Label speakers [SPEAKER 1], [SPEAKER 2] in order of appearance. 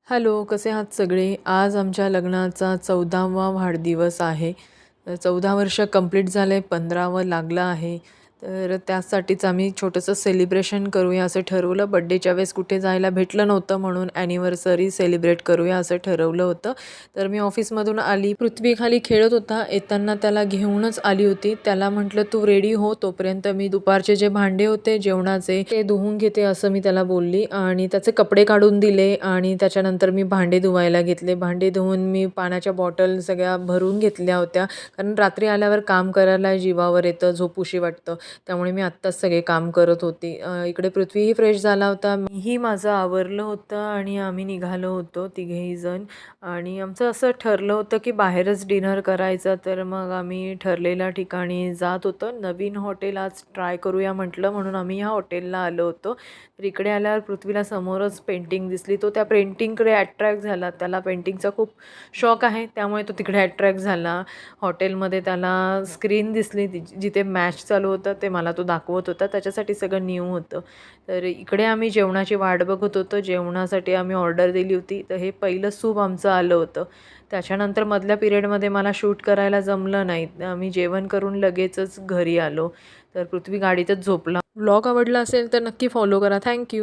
[SPEAKER 1] Hello, कसे आहात सगळे? आज आमच्या लग्नाचा 14वा वाढदिवस आहे. 14 वर्ष कंप्लीट झाले, 15वं लागलं आहे. तर त्यासाठीच आम्ही छोटंसं सेलिब्रेशन करूया असं ठरवलं. बर्थडेच्या वेळेस कुठे जायला भेटलं नव्हतं म्हणून ॲनिव्हर्सरी सेलिब्रेट करूया असं ठरवलं होतं. तर मी ऑफिसमधून आली. पृथ्वी खाली खेळत होता. येताना त्याला घेऊनच आली होती. त्याला म्हटलं, "तू रेडी हो, तोपर्यंत मी दुपारचे जे भांडे होते जेवणाचे ते धुवून घेते," असं मी त्याला बोलली आणि त्याचे कपडे काढून दिले आणि त्याच्यानंतर मी भांडे धुवायला घेतले. भांडे धुवून मी पाण्याच्या बॉटल सगळ्या भरून घेतल्या होत्या. कारण रात्री आल्यावर काम करायला जीवावर येतं, झोपूशी वाटतं. त्यामुळे मी आत्ताच सगळे काम करत होती. इकडे पृथ्वीही फ्रेश झाला होता. मीही माझं आवरलं होतं आणि आम्ही निघालो होतो तिघेही जण आणि आमचं असं ठरलं होतं की बाहेरच डिनर करायचं. तर मग आम्ही ठरलेल्या ठिकाणी जात होतो. नवीन हॉटेल आज ट्राय करूया म्हटलं म्हणून आम्ही ह्या हॉटेलला आलो होतो. तर इकडे आल्यावर पृथ्वीला समोरच पेंटिंग दिसली. तो त्या पेंटिंगकडे अट्रॅक्ट झाला. त्याला पेंटिंगचा खूप शौक आहे, त्यामुळे तो तिकडे अट्रॅक्ट झाला. हॉटेलमध्ये त्याला स्क्रीन दिसली जिथे मॅच चालू होतं ते मला तो दाखवत होता. त्याच्यासाठी सगळं न्यू होतं. तर इकडे आम्ही जेवणाची वाट बघत होतो. जेवणासाठी आम्ही ऑर्डर दिली होती. तर हे पहिलं सूप आमचं आलं होतं. त्याच्यानंतर मधल्या पिरियडमध्ये मला शूट करायला जमलं नाही. आम्ही जेवण करून लगेचच घरी आलो. तर पृथ्वी गाडीतच झोपला. व्लॉग आवडला असेल तर नक्की फॉलो करा. थँक